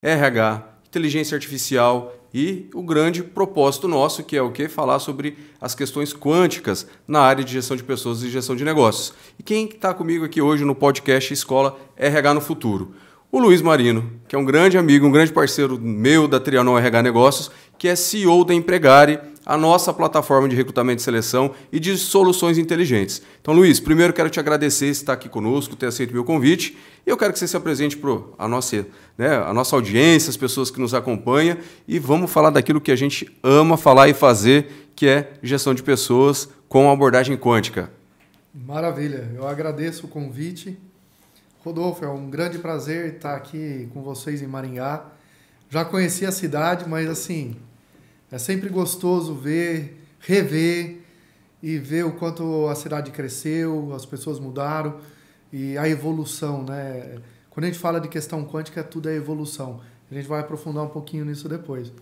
RH, inteligência artificial e o grande propósito nosso, que é o quê? Falar sobre as questões quânticas na área de gestão de pessoas e gestão de negócios. E quem está comigo aqui hoje no podcast Escola RH no Futuro? O Luiz Marino, que é um grande amigo, um grande parceiro meu da Trianon RH Negócios, que é CEO da Empregare, a nossa plataforma de recrutamento e seleção e de soluções inteligentes. Então, Luiz, primeiro quero te agradecer por estar aqui conosco, ter aceito meu convite. E eu quero que você se apresente para a nossa audiência, as pessoas que nos acompanham, e vamos falar daquilo que a gente ama falar e fazer, que é gestão de pessoas com abordagem quântica. Maravilha, eu agradeço o convite. Rodolfo, é um grande prazer estar aqui com vocês em Maringá. Já conheci a cidade, mas assim, é sempre gostoso rever e ver o quanto a cidade cresceu, as pessoas mudaram e a evolução, né? Quando a gente fala de questão quântica, tudo é evolução. A gente vai aprofundar um pouquinho nisso depois.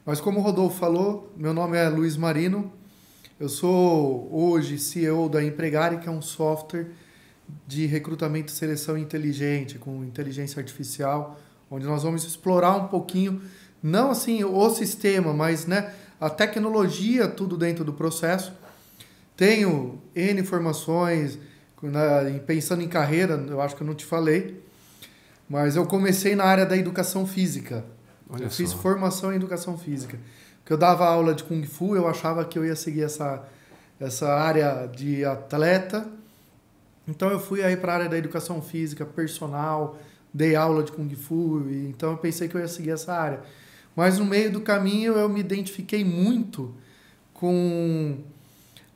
Mas como o Rodolfo falou, meu nome é Luiz Marino. Eu sou hoje CEO da Empregare, que é um software de recrutamento e seleção inteligente, com inteligência artificial, onde nós vamos explorar um pouquinho, não assim o sistema, mas né, a tecnologia, tudo dentro do processo. Tenho N formações, pensando em carreira, eu acho que eu não te falei, mas eu comecei na área da educação física. Eu fiz formação em educação física. Porque eu dava aula de Kung Fu, eu achava que eu ia seguir essa área de atleta. Então eu fui aí para a área da educação física, personal, dei aula de Kung Fu, então eu pensei que eu ia seguir essa área. Mas no meio do caminho eu me identifiquei muito com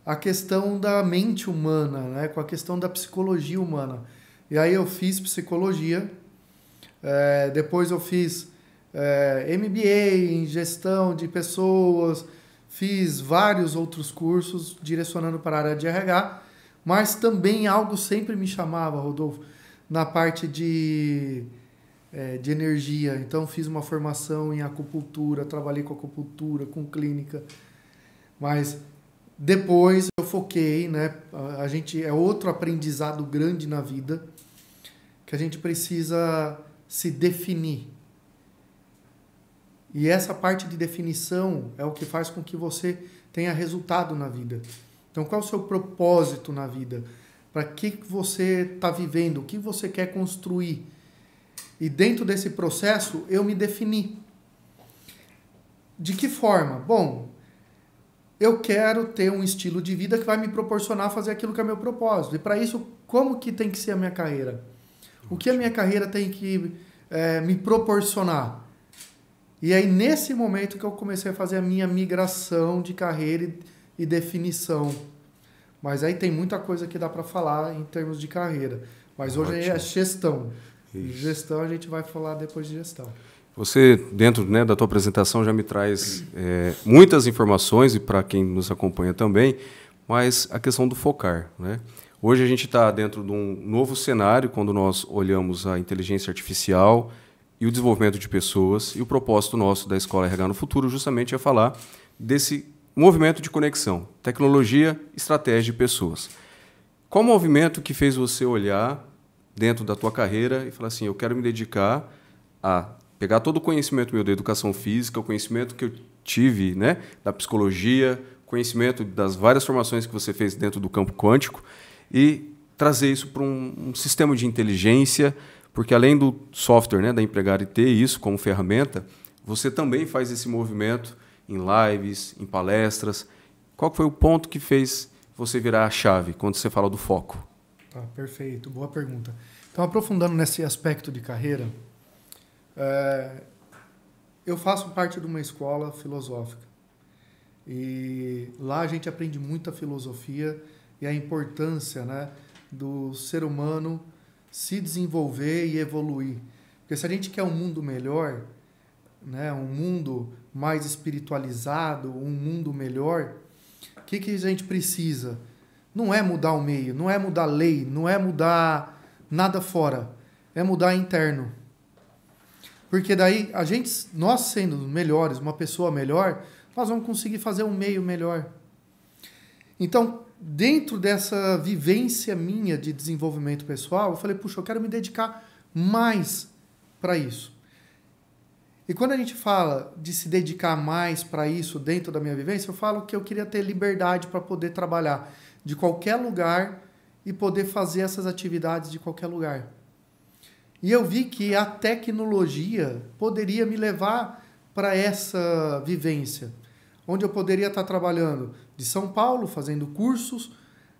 a questão da mente humana, né? Com a questão da psicologia humana. E aí eu fiz psicologia, depois eu fiz MBA em gestão de pessoas, fiz vários outros cursos direcionando para a área de RH, mas também algo sempre me chamava, Rodolfo, na parte de energia. Então, fiz uma formação em acupuntura, trabalhei com acupuntura, com clínica. Mas depois eu foquei, né? A gente é outro aprendizado grande na vida, que a gente precisa se definir. E essa parte de definição é o que faz com que você tenha resultado na vida. Então, qual é o seu propósito na vida? Para que você está vivendo? O que você quer construir? E dentro desse processo, eu me defini. De que forma? Bom, eu quero ter um estilo de vida que vai me proporcionar fazer aquilo que é meu propósito. E para isso, como que tem que ser a minha carreira? O que a minha carreira tem que me proporcionar? E aí, nesse momento que eu comecei a fazer a minha migração de carreira e definição. Mas aí tem muita coisa que dá para falar em termos de carreira. Mas hoje é gestão. Isso. Gestão a gente vai falar depois de gestão. Você, dentro da tua apresentação, já me traz muitas informações, e para quem nos acompanha também, mas a questão do focar. Né? Hoje a gente está dentro de um novo cenário, quando nós olhamos a inteligência artificial e o desenvolvimento de pessoas, e o propósito nosso da Escola RH no Futuro justamente é falar desse movimento de conexão, tecnologia, estratégia de pessoas. Qual o movimento que fez você olhar dentro da tua carreira e falar assim, eu quero me dedicar a pegar todo o conhecimento meu da educação física, o conhecimento que eu tive, né, da psicologia, conhecimento das várias formações que você fez dentro do campo quântico e trazer isso para um sistema de inteligência, porque além do software, né, da Empregare ter isso como ferramenta, você também faz esse movimento em lives, em palestras. Qual foi o ponto que fez você virar a chave quando você fala do foco? Tá, perfeito, boa pergunta. Então, aprofundando nesse aspecto de carreira, eu faço parte de uma escola filosófica. E lá a gente aprende muita filosofia e a importância, né, do ser humano se desenvolver e evoluir. Porque se a gente quer um mundo melhor, né, um mundo mais espiritualizado, um mundo melhor, o que a gente precisa? Não é mudar o meio, não é mudar a lei, não é mudar nada fora, é mudar interno. Porque daí, nós sendo melhores, uma pessoa melhor, nós vamos conseguir fazer um meio melhor. Então, dentro dessa vivência minha de desenvolvimento pessoal, eu falei, puxa, eu quero me dedicar mais para isso. E quando a gente fala de se dedicar mais para isso dentro da minha vivência, eu falo que eu queria ter liberdade para poder trabalhar de qualquer lugar e poder fazer essas atividades de qualquer lugar. E eu vi que a tecnologia poderia me levar para essa vivência, onde eu poderia estar trabalhando de São Paulo, fazendo cursos,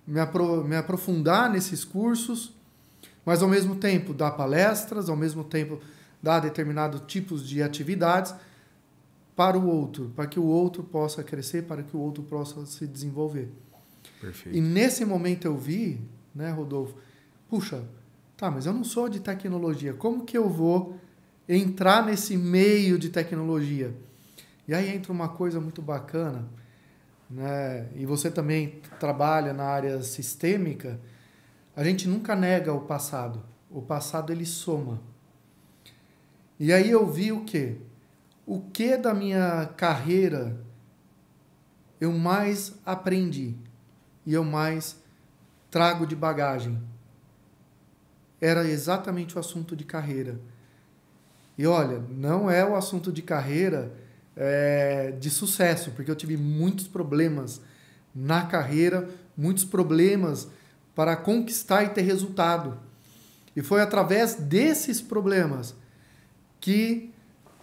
me aprofundar nesses cursos, mas ao mesmo tempo dar palestras, ao mesmo tempo dar determinados tipos de atividades para o outro, para que o outro possa crescer, para que o outro possa se desenvolver. Perfeito. E nesse momento eu vi, né, Rodolfo, puxa, tá, mas eu não sou de tecnologia, como que eu vou entrar nesse meio de tecnologia? E aí entra uma coisa muito bacana, né? E você também trabalha na área sistêmica, a gente nunca nega o passado ele soma. E aí eu vi o quê? O que da minha carreira eu mais aprendi e eu mais trago de bagagem? Era exatamente o assunto de carreira. E olha, não é o assunto de carreira de sucesso, porque eu tive muitos problemas na carreira, muitos problemas para conquistar e ter resultado. E foi através desses problemas que,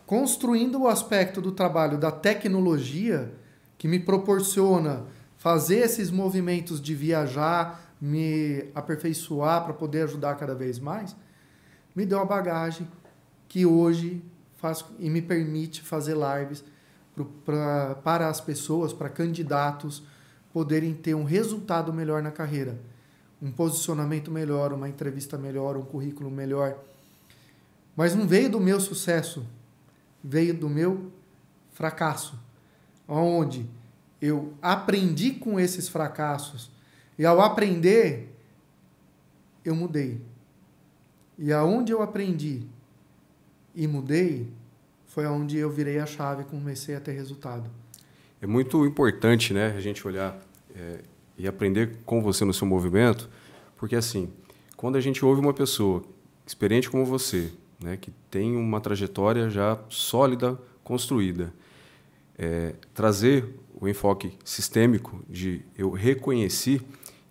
construindo o aspecto do trabalho da tecnologia, que me proporciona fazer esses movimentos de viajar, me aperfeiçoar para poder ajudar cada vez mais, me deu a bagagem que hoje faz e me permite fazer lives para as pessoas, para candidatos poderem ter um resultado melhor na carreira, um posicionamento melhor, uma entrevista melhor, um currículo melhor. Mas não veio do meu sucesso, veio do meu fracasso, onde eu aprendi com esses fracassos e ao aprender, eu mudei. E aonde eu aprendi e mudei, foi onde eu virei a chave e comecei a ter resultado. É muito importante, né, a gente olhar e aprender com você no seu movimento, porque assim, quando a gente ouve uma pessoa experiente como você, né, que tem uma trajetória já sólida, construída, trazer o enfoque sistêmico de eu reconheci,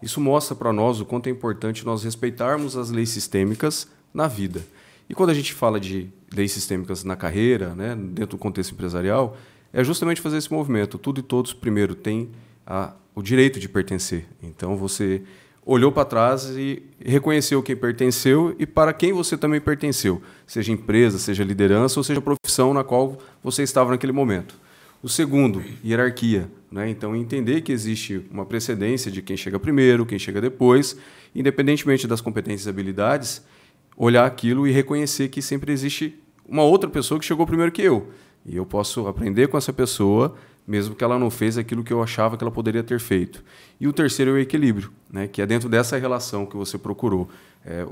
isso mostra para nós o quanto é importante nós respeitarmos as leis sistêmicas na vida. E quando a gente fala de leis sistêmicas na carreira, né, dentro do contexto empresarial, é justamente fazer esse movimento. Tudo e todos, primeiro, têm o direito de pertencer. Então, você olhou para trás e reconheceu quem pertenceu e para quem você também pertenceu, seja empresa, seja liderança ou seja profissão na qual você estava naquele momento. O segundo, hierarquia, né? Então, entender que existe uma precedência de quem chega primeiro, quem chega depois, independentemente das competências e habilidades, olhar aquilo e reconhecer que sempre existe uma outra pessoa que chegou primeiro que eu. E eu posso aprender com essa pessoa, mesmo que ela não fez aquilo que eu achava que ela poderia ter feito. E o terceiro é o equilíbrio, né? Que é dentro dessa relação que você procurou.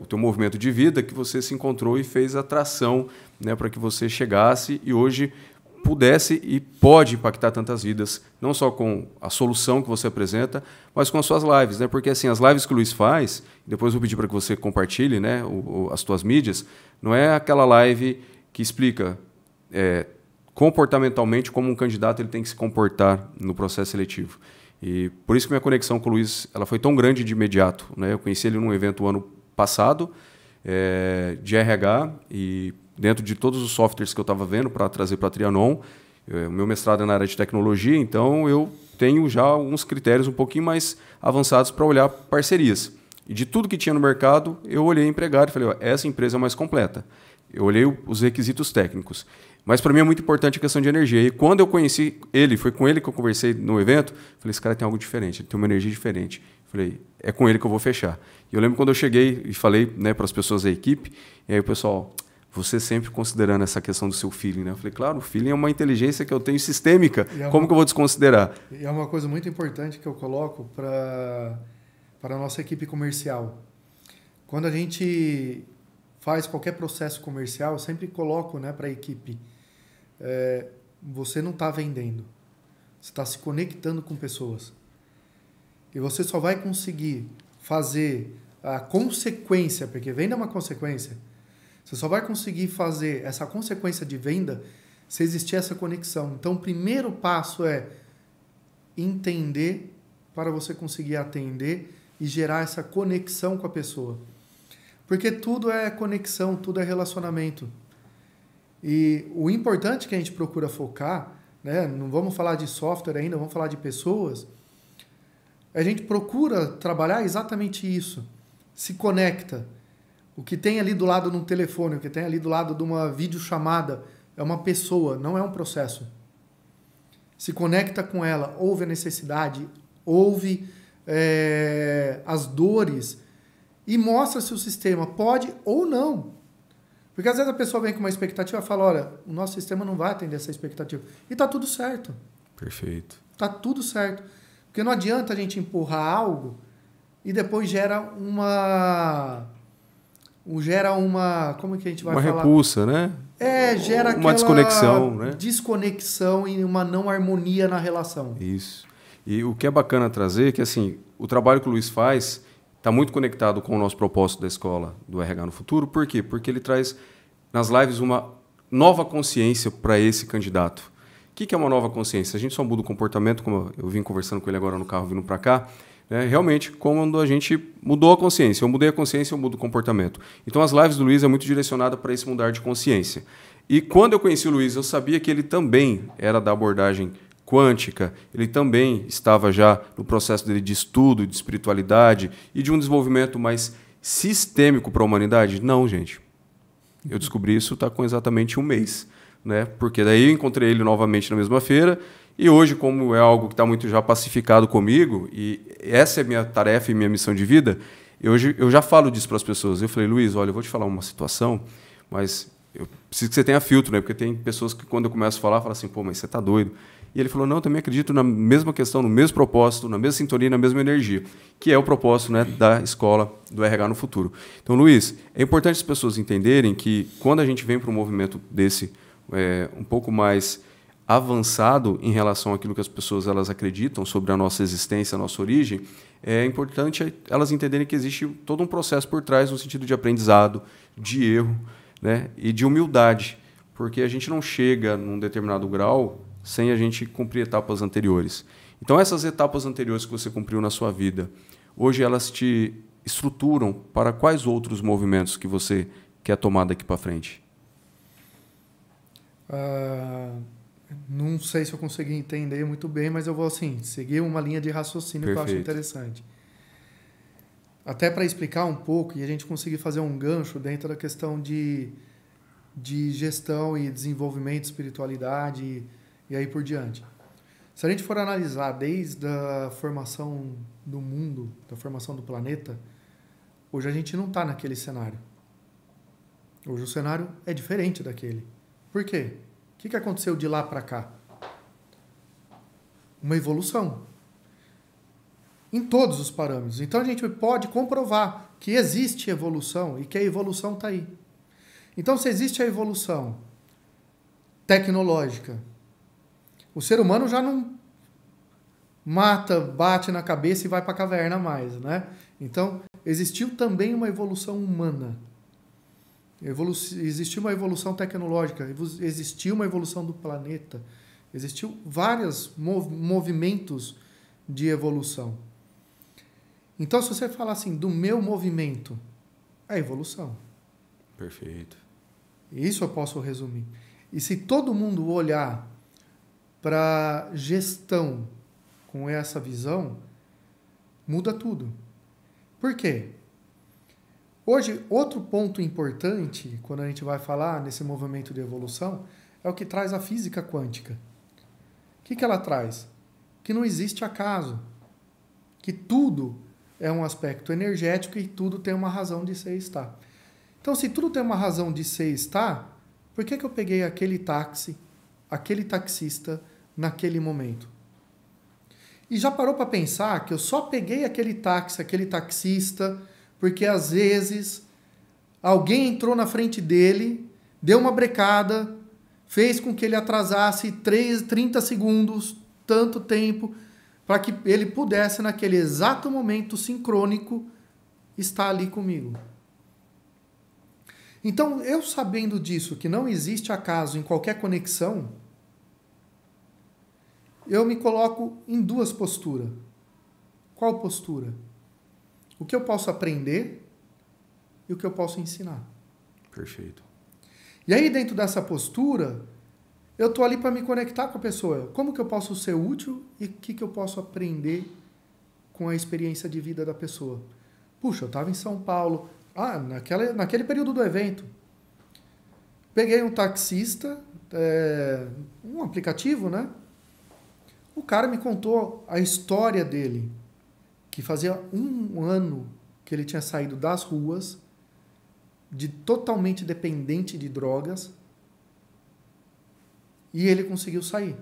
O teu movimento de vida que você se encontrou e fez a tração, né, para que você chegasse e hoje pudesse e pode impactar tantas vidas, não só com a solução que você apresenta, mas com as suas lives, né? Porque assim, as lives que o Luiz faz, depois eu vou pedir para que você compartilhe, né, as tuas mídias, não é aquela live que explica comportamentalmente como um candidato ele tem que se comportar no processo seletivo. E por isso que minha conexão com o Luiz ela foi tão grande de imediato, né? Eu conheci ele num evento ano passado, de RH, e dentro de todos os softwares que eu estava vendo para trazer para a Trianon, o meu mestrado é na área de tecnologia, então eu tenho já alguns critérios um pouquinho mais avançados para olhar parcerias. E de tudo que tinha no mercado, eu olhei empregado e falei, essa empresa é mais completa. Eu olhei os requisitos técnicos. Mas para mim é muito importante a questão de energia. E quando eu conheci ele, foi com ele que eu conversei no evento, falei, esse cara tem algo diferente, ele tem uma energia diferente. Falei, é com ele que eu vou fechar. E eu lembro quando eu cheguei e falei, né, para as pessoas da equipe, e aí o pessoal, você sempre considerando essa questão do seu feeling, né? Eu falei, claro, o feeling é uma inteligência que eu tenho sistêmica, como que eu vou desconsiderar? E é uma coisa muito importante que eu coloco para a nossa equipe comercial. Quando a gente faz qualquer processo comercial, eu sempre coloco, né, para a equipe, você não está vendendo, você está se conectando com pessoas. E você só vai conseguir fazer a consequência, porque venda é uma consequência, você só vai conseguir fazer essa consequência de venda se existir essa conexão. Então, o primeiro passo é entender para você conseguir atender e gerar essa conexão com a pessoa. Porque tudo é conexão, tudo é relacionamento. E o importante que a gente procura focar, né, não vamos falar de software ainda, vamos falar de pessoas, a gente procura trabalhar exatamente isso. Se conecta. O que tem ali do lado de um telefone, o que tem ali do lado de uma videochamada, é uma pessoa, não é um processo. Se conecta com ela, ouve a necessidade, ouve as dores e mostra se o sistema pode ou não. Porque às vezes a pessoa vem com uma expectativa e fala, olha, o nosso sistema não vai atender essa expectativa. E está tudo certo. Perfeito. Está tudo certo. Porque não adianta a gente empurrar algo e depois gera uma... Como que a gente vai falar? Uma repulsa, né? Gera uma desconexão, né? Desconexão e uma não harmonia na relação. Isso. E o que é bacana trazer é que assim, o trabalho que o Luiz faz está muito conectado com o nosso propósito da escola do RH no Futuro. Por quê? Porque ele traz nas lives uma nova consciência para esse candidato. O que é uma nova consciência? A gente só muda o comportamento, como eu vim conversando com ele agora no carro vindo para cá, realmente, quando a gente mudou a consciência. Eu mudei a consciência, eu mudo o comportamento. Então, as lives do Luiz é muito direcionada para esse mudar de consciência. E quando eu conheci o Luiz, eu sabia que ele também era da abordagem quântica, ele também estava já no processo dele de estudo, de espiritualidade e de um desenvolvimento mais sistêmico para a humanidade. Não, gente. Eu descobri isso com exatamente um mês. Né? Porque daí eu encontrei ele novamente na mesma feira. E hoje, como é algo que está muito já pacificado comigo, e essa é a minha tarefa e minha missão de vida, eu já falo disso para as pessoas. Eu falei, Luiz, olha, eu vou te falar uma situação, mas eu preciso que você tenha filtro, né? Porque tem pessoas que, quando eu começo a falar, falam assim, pô, mas você está doido. E ele falou, não, eu também acredito na mesma questão, no mesmo propósito, na mesma sintonia, na mesma energia, que é o propósito, né, da escola do RH no Futuro. Então, Luiz, é importante as pessoas entenderem que, quando a gente vem para um movimento desse, um pouco mais avançado em relação àquilo que as pessoas elas acreditam sobre a nossa existência, a nossa origem, é importante elas entenderem que existe todo um processo por trás no sentido de aprendizado, de erro, né, e de humildade, porque a gente não chega num determinado grau sem a gente cumprir etapas anteriores. Então, essas etapas anteriores que você cumpriu na sua vida, hoje elas te estruturam para quais outros movimentos que você quer tomar daqui para frente? Não sei se eu consegui entender muito bem, mas eu vou assim, seguir uma linha de raciocínio. Perfeito. Que eu acho interessante. Até para explicar um pouco e a gente conseguir fazer um gancho dentro da questão de gestão e desenvolvimento, espiritualidade e aí por diante. Se a gente for analisar desde a formação do mundo, da formação do planeta, hoje a gente não está naquele cenário. Hoje o cenário é diferente daquele. Por quê? O que aconteceu de lá para cá? Uma evolução. Em todos os parâmetros. Então a gente pode comprovar que existe evolução e que a evolução está aí. Então, se existe a evolução tecnológica, o ser humano já não mata, bate na cabeça e vai para a caverna mais, né? Então, existiu também uma evolução humana. Existiu uma evolução tecnológica, existiu uma evolução do planeta, existiu vários movimentos de evolução. Então, se você falar assim, do meu movimento, é evolução. Perfeito. Isso eu posso resumir. E se todo mundo olhar para gestão com essa visão, muda tudo. Por quê? Hoje, outro ponto importante, quando a gente vai falar nesse movimento de evolução, é o que traz a física quântica. O que ela traz? Que não existe acaso. Que tudo é um aspecto energético e tudo tem uma razão de ser e estar. Então, se tudo tem uma razão de ser e estar, por que eu peguei aquele táxi, aquele taxista, naquele momento? E já parou para pensar que eu só peguei aquele táxi, aquele taxista, porque às vezes alguém entrou na frente dele, deu uma brecada, fez com que ele atrasasse 30 segundos, tanto tempo, para que ele pudesse, naquele exato momento sincrônico, estar ali comigo. Então, eu sabendo disso, que não existe acaso em qualquer conexão, eu me coloco em duas posturas. Qual postura? O que eu posso aprender e o que eu posso ensinar. Perfeito. E aí, dentro dessa postura, eu tô ali para me conectar com a pessoa. Como que eu posso ser útil e o que eu posso aprender com a experiência de vida da pessoa? Puxa, eu estava em São Paulo. Naquele período do evento. Peguei um taxista, um aplicativo, né? O cara me contou a história dele, que fazia 1 ano que ele tinha saído das ruas, totalmente dependente de drogas, e ele conseguiu sair.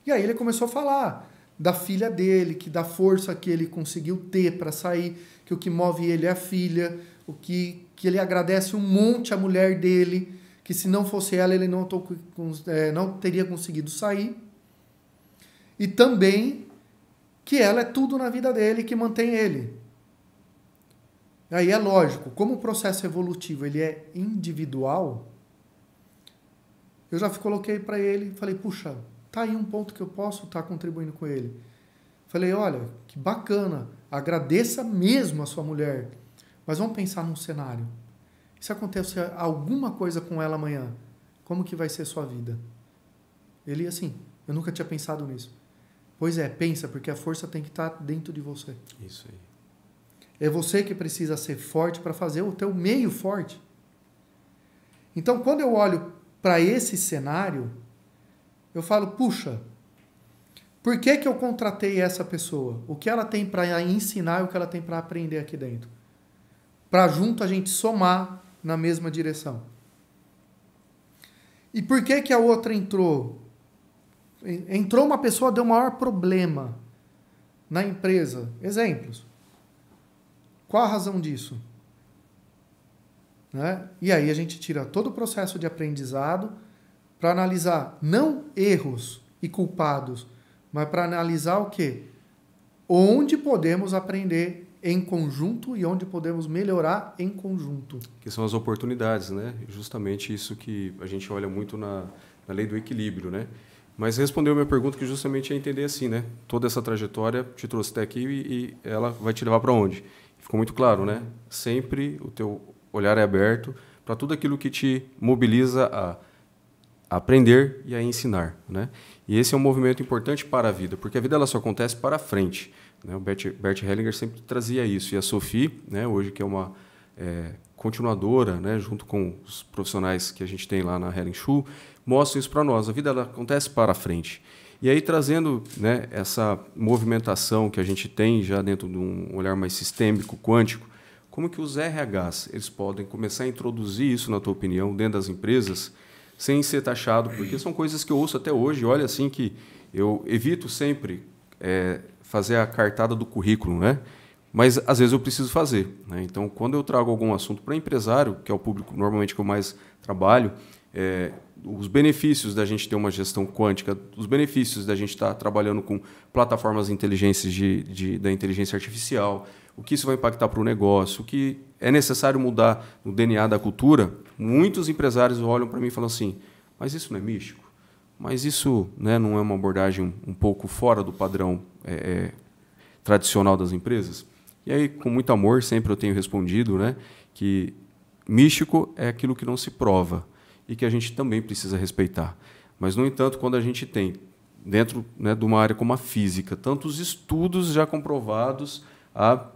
E aí ele começou a falar da filha dele, da força que ele conseguiu ter para sair, que o que move ele é a filha, que ele agradece um monte à mulher dele, que se não fosse ela, ele não teria conseguido sair. E também que ela é tudo na vida dele, que mantém ele. Aí é lógico, como o processo evolutivo ele é individual, eu já coloquei para ele, falei, puxa, tá aí um ponto que eu posso estar contribuindo com ele. Falei, olha, que bacana, agradeça mesmo a sua mulher, mas vamos pensar num cenário. Se acontecer alguma coisa com ela amanhã, como que vai ser sua vida? Ele, assim, eu nunca tinha pensado nisso. Pois é, pensa, porque a força tem que estar dentro de você. Isso aí. É você que precisa ser forte para fazer o teu meio forte. Então, quando eu olho para esse cenário, eu falo, puxa, por que eu contratei essa pessoa? O que ela tem para ensinar e o que ela tem para aprender aqui dentro? Para junto a gente somar na mesma direção. E por que a outra entrou? Entrou uma pessoa, deu o maior problema na empresa. Exemplos. Qual a razão disso? Né? E aí a gente tira todo o processo de aprendizado para analisar não erros e culpados, mas para analisar o quê? Onde podemos aprender em conjunto e onde podemos melhorar em conjunto. Que são as oportunidades, né? Justamente isso que a gente olha muito na lei do equilíbrio, né? Mas respondeu a minha pergunta, que justamente é entender assim, né? Toda essa trajetória te trouxe até aqui e ela vai te levar para onde? Ficou muito claro, né? Sempre o teu olhar é aberto para tudo aquilo que te mobiliza a aprender e a ensinar, né? E esse é um movimento importante para a vida, porque a vida ela só acontece para frente, né? O Bert Hellinger sempre trazia isso, e a Sophie, né, hoje que é uma continuadora, né, junto com os profissionais que a gente tem lá na Helen Schuh, mostra isso para nós. A vida ela acontece para frente. E aí, trazendo, né, essa movimentação que a gente tem já dentro de um olhar mais sistêmico, quântico, como que os RHs eles podem começar a introduzir isso, na tua opinião, dentro das empresas, sem ser taxado? Porque são coisas que eu ouço até hoje. Olha, assim, que eu evito sempre fazer a cartada do currículo, né? Mas, às vezes, eu preciso fazer, né? Então, quando eu trago algum assunto para empresário, que é o público normalmente que eu mais trabalho, os benefícios da gente ter uma gestão quântica, os benefícios da gente estar trabalhando com plataformas de inteligência da inteligência artificial, o que isso vai impactar para o negócio, o que é necessário mudar no DNA da cultura, muitos empresários olham para mim e falam assim, mas isso não é místico? Mas isso, né, não é uma abordagem um pouco fora do padrão tradicional das empresas? E aí, com muito amor, sempre eu tenho respondido, né, que místico é aquilo que não se prova e que a gente também precisa respeitar. Mas, no entanto, quando a gente tem, dentro, né, de uma área como a física, tantos estudos já comprovados há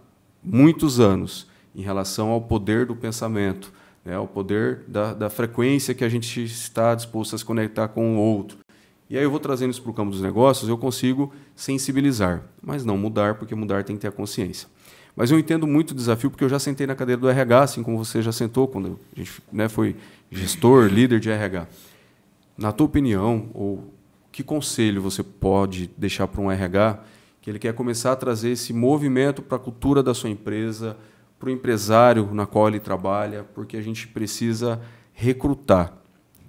muitos anos em relação ao poder do pensamento, né, ao poder da frequência que a gente está disposto a se conectar com o outro. E aí eu vou trazendo isso para o campo dos negócios, eu consigo sensibilizar, mas não mudar, porque mudar tem que ter a consciência. Mas eu entendo muito o desafio, porque eu já sentei na cadeira do RH, assim como você já sentou, quando a gente, né, foi gestor, líder de RH. Na tua opinião, ou que conselho você pode deixar para um RH que ele quer começar a trazer esse movimento para a cultura da sua empresa, para o empresário na qual ele trabalha, porque a gente precisa recrutar,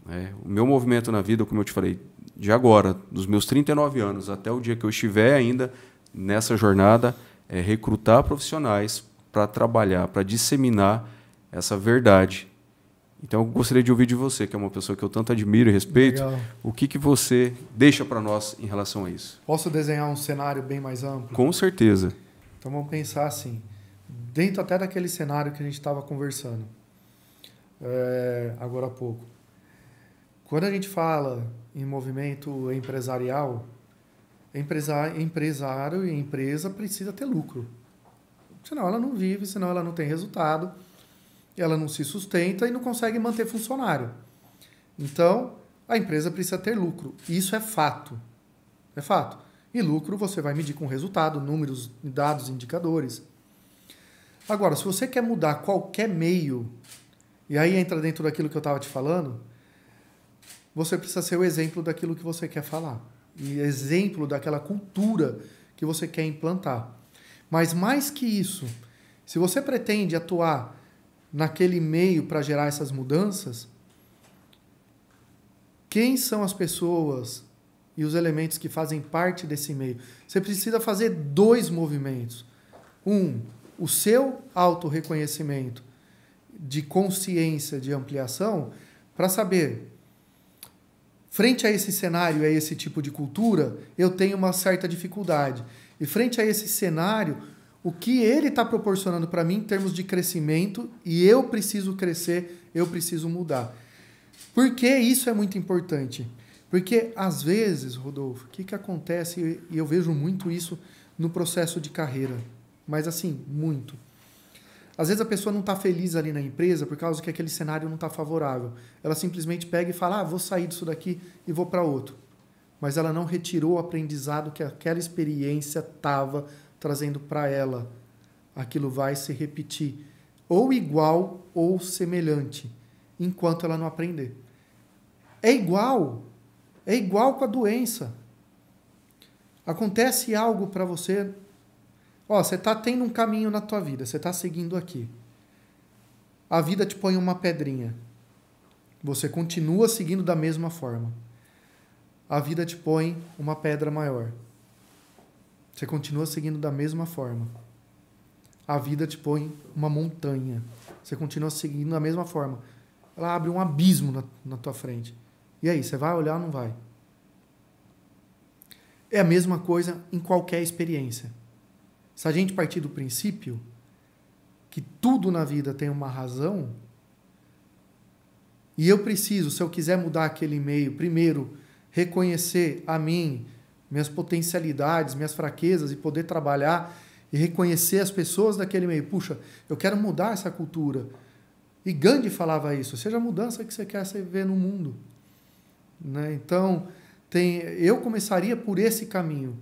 né? O meu movimento na vida, como eu te falei, de agora, dos meus 39 anos até o dia que eu estiver ainda nessa jornada, é recrutar profissionais para trabalhar, para disseminar essa verdade Então, eu gostaria de ouvir de você, que é uma pessoa que eu tanto admiro e respeito. Legal. O que você deixa para nós em relação a isso? Posso desenhar um cenário bem mais amplo? Com certeza. Então vamos pensar assim, dentro até daquele cenário que a gente estava conversando agora há pouco. Quando a gente fala em movimento empresarial, empresário e empresa precisa ter lucro. Senão ela não vive, senão ela não tem resultado, ela não se sustenta e não consegue manter funcionário. Então, a empresa precisa ter lucro. Isso é fato. É fato. E lucro você vai medir com resultado, números, dados, indicadores. Agora, se você quer mudar qualquer meio, e aí entra dentro daquilo que eu estava te falando, você precisa ser o exemplo daquilo que você quer falar. E exemplo daquela cultura que você quer implantar. Mas mais que isso, se você pretende atuar naquele meio para gerar essas mudanças, quem são as pessoas e os elementos que fazem parte desse meio? Você precisa fazer 2 movimentos. O seu autorreconhecimento de consciência, de ampliação, para saber, frente a esse cenário, a esse tipo de cultura, eu tenho uma certa dificuldade. E frente a esse cenário, o que ele está proporcionando para mim em termos de crescimento, e eu preciso crescer, eu preciso mudar. Por que isso é muito importante? Porque, às vezes, Rodolfo, o que acontece, e eu vejo muito isso no processo de carreira, mas assim, muito. Às vezes a pessoa não está feliz ali na empresa por causa que aquele cenário não está favorável. Ela simplesmente pega e fala, vou sair disso daqui e vou para outro. Mas ela não retirou o aprendizado que aquela experiência estava trazendo para ela. Aquilo vai se repetir, ou igual ou semelhante, enquanto ela não aprender. É igual com a doença. Acontece algo para você, você está tendo um caminho na tua vida, você está seguindo aqui. A vida te põe uma pedrinha. Você continua seguindo da mesma forma. A vida te põe uma pedra maior. Você continua seguindo da mesma forma. A vida te põe uma montanha. Você continua seguindo da mesma forma. Ela abre um abismo na tua frente. E aí, você vai olhar ou não vai? É a mesma coisa em qualquer experiência. Se a gente partir do princípio que tudo na vida tem uma razão, e eu preciso, se eu quiser mudar aquele meio, primeiro, reconhecer a mim, minhas potencialidades, minhas fraquezas e poder trabalhar e reconhecer as pessoas daquele meio. Puxa, eu quero mudar essa cultura. E Gandhi falava isso, seja a mudança que você quer ver no mundo. Né? Então, eu começaria por esse caminho.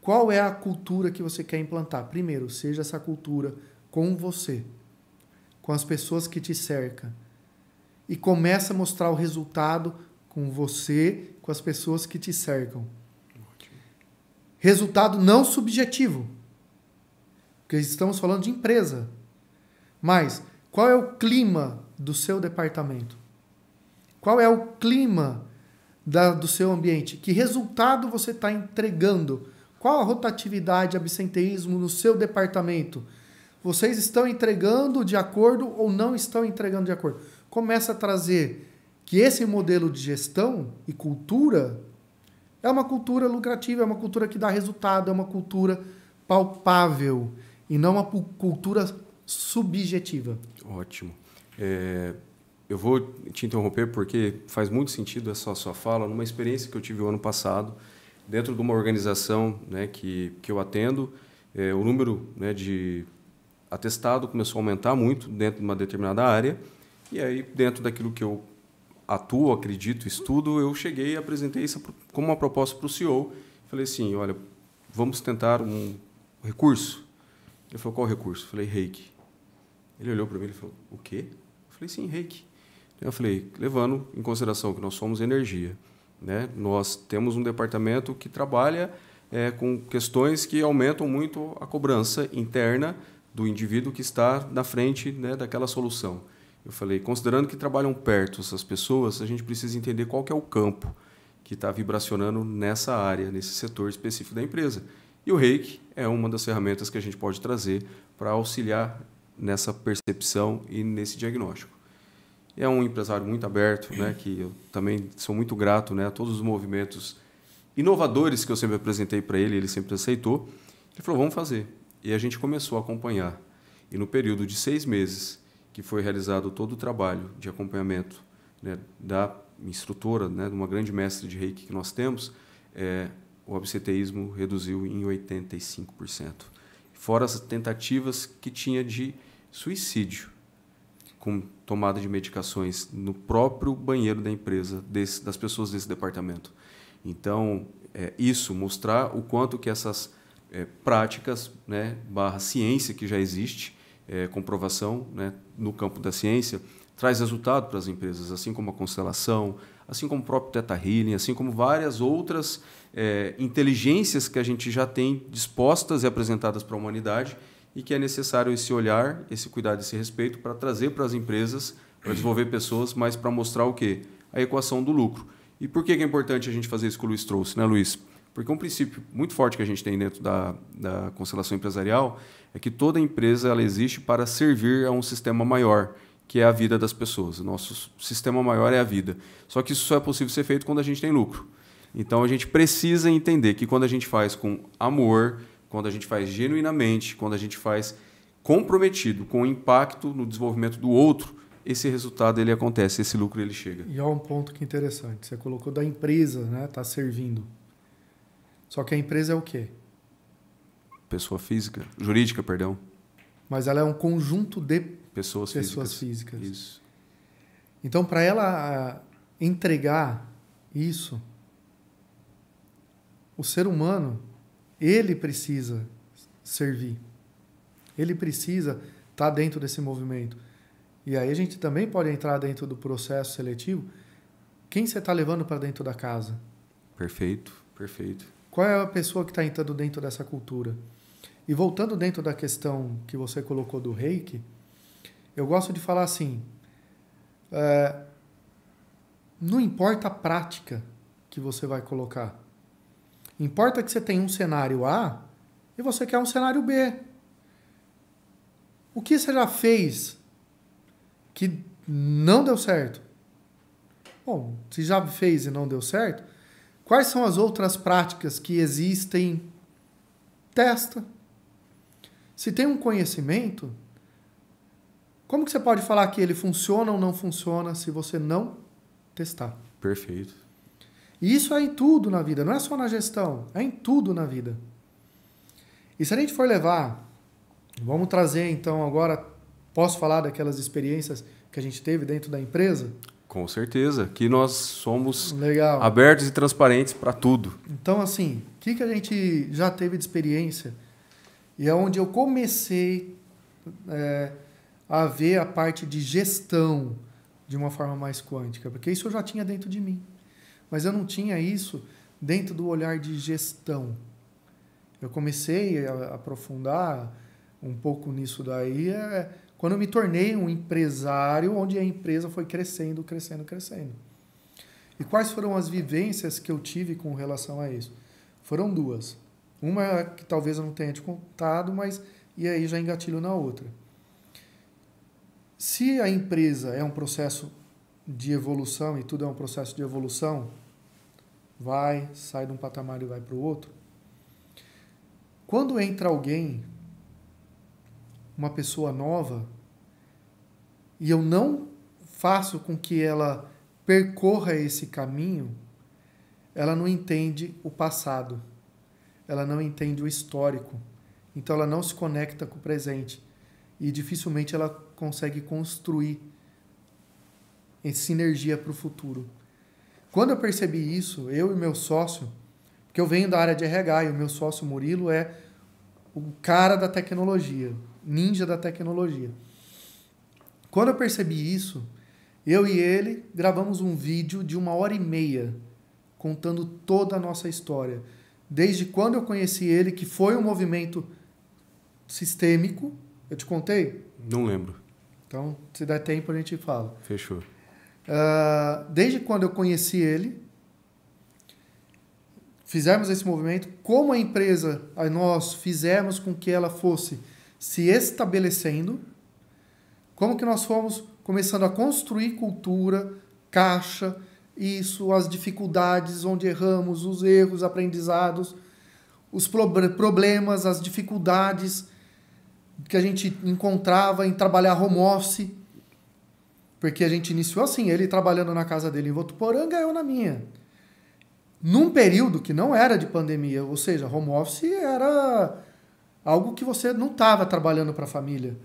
Qual é a cultura que você quer implantar? Primeiro, seja essa cultura com você, com as pessoas que te cercam. E começa a mostrar o resultado com você, com as pessoas que te cercam. Resultado não subjetivo. Porque estamos falando de empresa. Mas qual é o clima do seu departamento? Qual é o clima do seu ambiente? Que resultado você está entregando? Qual a rotatividade, absenteísmo no seu departamento? Vocês estão entregando de acordo ou não estão entregando de acordo? Começa a trazer que esse modelo de gestão e cultura é uma cultura lucrativa, é uma cultura que dá resultado, é uma cultura palpável e não uma cultura subjetiva. Ótimo. Eu vou te interromper porque faz muito sentido essa sua fala numa experiência que eu tive o ano passado dentro de uma organização, né, que eu atendo. O número, né, de atestado começou a aumentar muito dentro de uma determinada área e aí dentro daquilo que eu atuo, acredito, estudo, eu cheguei e apresentei isso como uma proposta para o CEO. Falei assim, olha, vamos tentar um recurso. Ele falou, qual recurso? Eu falei, Reiki. Ele olhou para mim e falou, o quê? Eu falei, sim, Reiki. Eu falei, levando em consideração que nós somos energia, né? Nós temos um departamento que trabalha com questões que aumentam muito a cobrança interna do indivíduo que está na frente, né, daquela solução. Eu falei, considerando que trabalham perto essas pessoas, a gente precisa entender qual que é o campo que está vibracionando nessa área, nesse setor específico da empresa. E o Reiki é uma das ferramentas que a gente pode trazer para auxiliar nessa percepção e nesse diagnóstico. é um empresário muito aberto, né, que eu também sou muito grato, né, a todos os movimentos inovadores que eu sempre apresentei para ele, ele sempre aceitou. Ele falou, vamos fazer. E a gente começou a acompanhar. E no período de 6 meses que foi realizado todo o trabalho de acompanhamento, né, da instrutora, né, de uma grande mestre de Reiki que nós temos, o absenteísmo reduziu em 85%. Fora as tentativas que tinha de suicídio, com tomada de medicações no próprio banheiro da empresa, das pessoas desse departamento. Então, isso, mostrar o quanto que essas práticas, né, / ciência que já existe, comprovação, né, no campo da ciência, traz resultado para as empresas, assim como a constelação, assim como o próprio Theta Healing, assim como várias outras inteligências que a gente já tem dispostas e apresentadas para a humanidade e que é necessário esse olhar, esse cuidado, esse respeito para trazer para as empresas, para desenvolver pessoas, mas para mostrar o quê? A equação do lucro. E por que é importante a gente fazer isso que o Luiz trouxe, né, Luiz? Porque um princípio muito forte que a gente tem dentro da constelação empresarial é que toda empresa ela existe para servir a um sistema maior, que é a vida das pessoas. O nosso sistema maior é a vida. Só que isso só é possível ser feito quando a gente tem lucro. Então, a gente precisa entender que quando a gente faz com amor, quando a gente faz genuinamente, quando a gente faz comprometido com o impacto no desenvolvimento do outro, esse resultado ele acontece, esse lucro ele chega. E há um ponto que é interessante. Você colocou da empresa, né? Tá servindo. Só que a empresa é o quê? Pessoa física, jurídica, perdão. Mas ela é um conjunto de pessoas físicas. Isso. Então, para ela entregar isso, o ser humano, ele precisa servir. Ele precisa estar dentro desse movimento. E aí a gente também pode entrar dentro do processo seletivo. Quem você está levando para dentro da casa? Perfeito, perfeito. Qual é a pessoa que está entrando dentro dessa cultura? E voltando dentro da questão que você colocou do Reiki, eu gosto de falar assim, não importa a prática que você vai colocar. Importa que você tenha um cenário A e você quer um cenário B. O que você já fez que não deu certo? Bom, se já fez e não deu certo, quais são as outras práticas que existem? Testa. Se tem um conhecimento, como que você pode falar que ele funciona ou não funciona se você não testar? Perfeito. E isso é em tudo na vida, não é só na gestão, é em tudo na vida. E se a gente for levar, vamos trazer então agora, posso falar daquelas experiências que a gente teve dentro da empresa? Com certeza, que nós somos Legal. Abertos e transparentes para tudo. Então, assim, o que a gente já teve de experiência? E é onde eu comecei a ver a parte de gestão de uma forma mais quântica, porque isso eu já tinha dentro de mim. Mas eu não tinha isso dentro do olhar de gestão. Eu comecei a aprofundar um pouco nisso daí quando eu me tornei um empresário, onde a empresa foi crescendo, crescendo, crescendo. E quais foram as vivências que eu tive com relação a isso? Foram duas. Uma que talvez eu não tenha te contado, mas e aí já engatilho na outra. Se a empresa é um processo de evolução, e tudo é um processo de evolução, sai de um patamar e vai para o outro. Quando entra alguém, uma pessoa nova, e eu não faço com que ela percorra esse caminho, ela não entende o passado, ela não entende o histórico, então ela não se conecta com o presente e dificilmente ela consegue construir essa sinergia para o futuro. Quando eu percebi isso, eu e meu sócio, porque eu venho da área de RH e o meu sócio Murilo é o cara da tecnologia, ninja da tecnologia. Quando eu percebi isso, eu e ele gravamos um vídeo de 1h30 contando toda a nossa história. Desde quando eu conheci ele, que foi um movimento sistêmico. Eu te contei? Não lembro. Então, se der tempo, a gente fala. Fechou. Desde quando eu conheci ele, fizemos esse movimento, como a empresa, nós fizemos com que ela fosse se estabelecendo, como que nós fomos começando a construir cultura, caixa, isso, as dificuldades, onde erramos, os erros, aprendizados, os problemas, as dificuldades que a gente encontrava em trabalhar home office, porque a gente iniciou assim, ele trabalhando na casa dele em Votuporanga, eu na minha. Num período que não era de pandemia, ou seja, home office era algo que você não estava trabalhando para a família.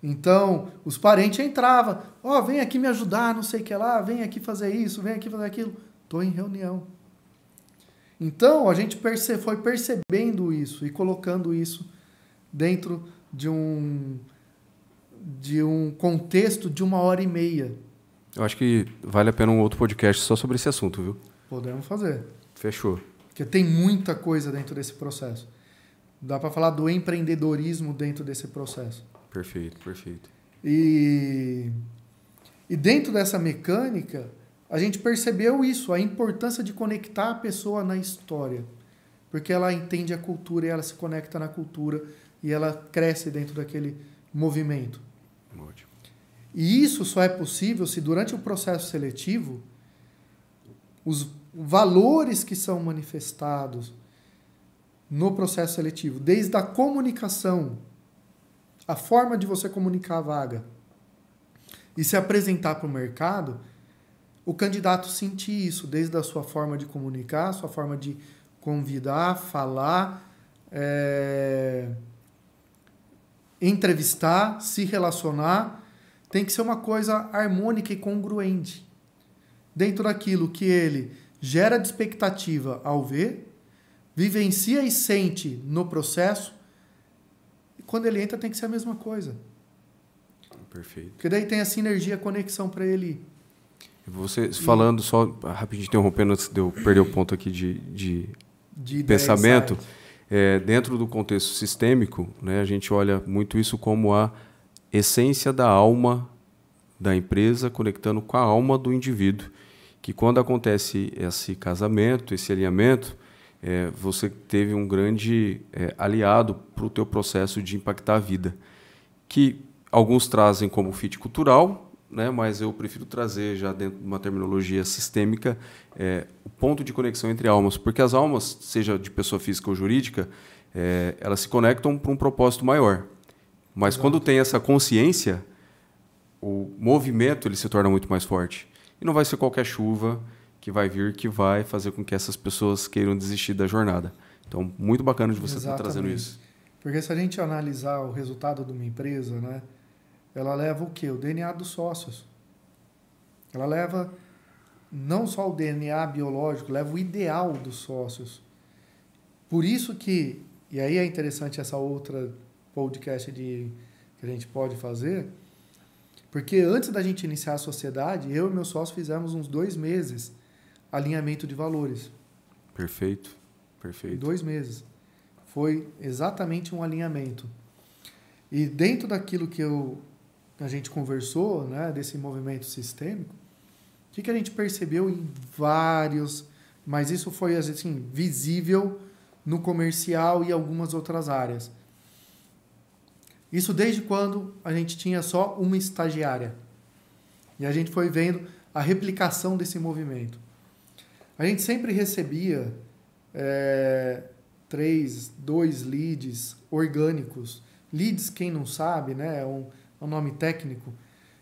Então, os parentes entravam, vem aqui me ajudar, não sei o que lá, vem aqui fazer isso, vem aqui fazer aquilo. Estou em reunião. Então, a gente foi percebendo isso e colocando isso dentro de um contexto de 1h30. Eu acho que vale a pena um outro podcast só sobre esse assunto, viu? Podemos fazer. Fechou. Porque tem muita coisa dentro desse processo. Dá para falar do empreendedorismo dentro desse processo. Perfeito, perfeito. E dentro dessa mecânica, a gente percebeu isso, a importância de conectar a pessoa na história. Porque ela entende a cultura e ela se conecta na cultura e ela cresce dentro daquele movimento. Ótimo. E isso só é possível se durante o processo seletivo os valores que são manifestados no processo seletivo, desde a comunicação, a forma de você comunicar a vaga e se apresentar para o mercado, o candidato sentir isso, desde a sua forma de comunicar, sua forma de convidar, falar, entrevistar, se relacionar, tem que ser uma coisa harmônica e congruente dentro daquilo que ele gera de expectativa ao ver, vivencia e sente no processo, e quando ele entra tem que ser a mesma coisa. Perfeito. Porque daí tem a sinergia, a conexão para ele. Você falando, só rapidinho interrompendo antes de eu perder o ponto aqui de pensamento, dentro do contexto sistêmico, né, a gente olha muito isso como a essência da alma da empresa conectando com a alma do indivíduo, que quando acontece esse casamento, esse alinhamento, você teve um grande aliado para o teu processo de impactar a vida, que alguns trazem como fit cultural, né, mas eu prefiro trazer já dentro de uma terminologia sistêmica o ponto de conexão entre almas, porque as almas, seja de pessoa física ou jurídica, elas se conectam para um propósito maior. Mas quando tem essa consciência, o movimento ele se torna muito mais forte. E não vai ser qualquer chuva que vai vir que vai fazer com que essas pessoas queiram desistir da jornada. Então, muito bacana de você estar trazendo isso. Porque se a gente analisar o resultado de uma empresa, né, ela leva o quê? O DNA dos sócios. Ela leva não só o DNA biológico, leva o ideal dos sócios. Por isso que, e aí é interessante essa outra podcast que a gente pode fazer, porque antes da gente iniciar a sociedade, eu e meu sócio fizemos uns 2 meses alinhamento de valores. Perfeito, perfeito. 2 meses. Foi exatamente um alinhamento. E dentro daquilo que a gente conversou, né, desse movimento sistêmico, o que a gente percebeu em vários, mas isso foi assim, visível no comercial e algumas outras áreas. Isso desde quando a gente tinha só uma estagiária. E a gente foi vendo a replicação desse movimento. A gente sempre recebia 2 leads orgânicos. Leads, quem não sabe, né, é um nome técnico.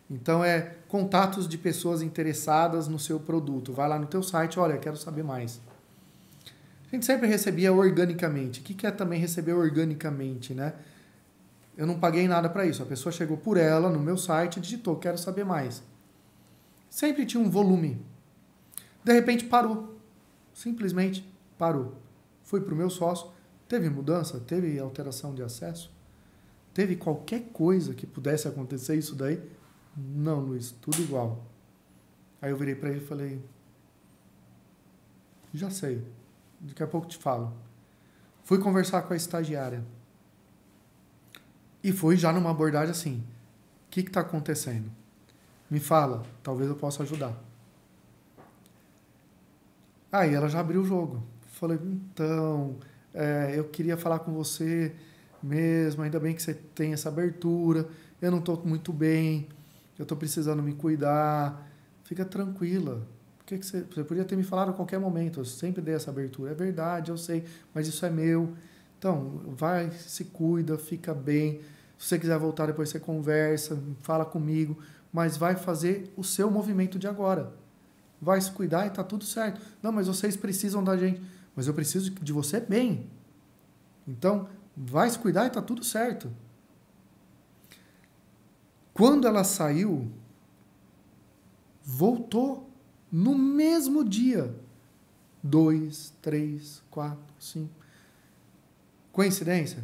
Então, contatos de pessoas interessadas no seu produto. Vai lá no teu site, olha, quero saber mais. A gente sempre recebia organicamente. O que é também receber organicamente, né? Eu não paguei nada para isso. A pessoa chegou por ela no meu site e digitou, quero saber mais. Sempre tinha um volume. De repente parou. Simplesmente parou. Fui para o meu sócio. Teve mudança? Teve alteração de acesso? Teve qualquer coisa que pudesse acontecer isso daí? Não, Luiz, tudo igual. Aí eu virei para ele e falei, já sei, daqui a pouco te falo. Fui conversar com a estagiária. E foi já numa abordagem assim, o que está acontecendo? Me fala, talvez eu possa ajudar. Aí ela já abriu o jogo. Falei, então, eu queria falar com você mesmo, ainda bem que você tem essa abertura, eu não estou muito bem, eu estou precisando me cuidar. Fica tranquila. Você podia ter me falado a qualquer momento, eu sempre dei essa abertura. É verdade, eu sei, mas isso é meu. Então, vai, se cuida, fica bem. Se você quiser voltar depois, você conversa, fala comigo, mas vai fazer o seu movimento de agora. Vai se cuidar e tá tudo certo. Não, mas vocês precisam da gente. Mas eu preciso de você bem. Então, vai se cuidar e tá tudo certo. Quando ela saiu, voltou no mesmo dia. 2, 3, 4, 5. Coincidência?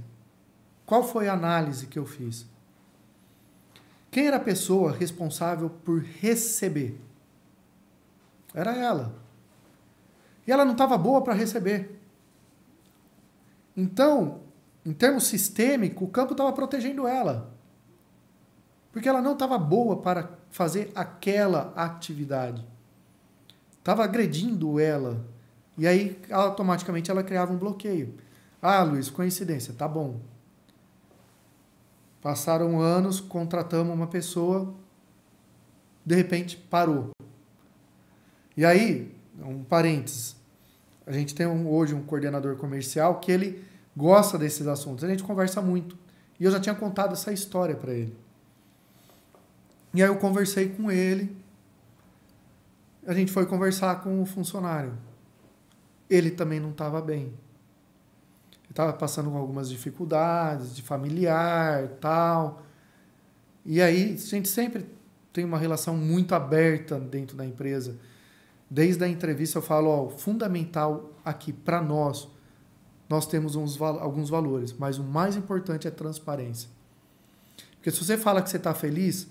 Qual foi a análise que eu fiz? Quem era a pessoa responsável por receber? Era ela. E ela não estava boa para receber. Então, em termos sistêmicos, o campo estava protegendo ela. Porque ela não estava boa para fazer aquela atividade. Estava agredindo ela. E aí, automaticamente, ela criava um bloqueio. Ah, Luiz, coincidência, tá bom. Passaram anos, contratamos uma pessoa, de repente parou. E aí, um parênteses, a gente tem hoje um coordenador comercial que ele gosta desses assuntos, a gente conversa muito. E eu já tinha contado essa história para ele. E aí eu conversei com ele, a gente foi conversar com o funcionário. Ele também não estava bem. Ele estava passando com algumas dificuldades de familiar e tal. E aí a gente sempre tem uma relação muito aberta dentro da empresa. Desde a entrevista eu falo, ó, fundamental aqui para nós temos alguns valores, mas o mais importante é transparência. Porque se você fala que você está feliz,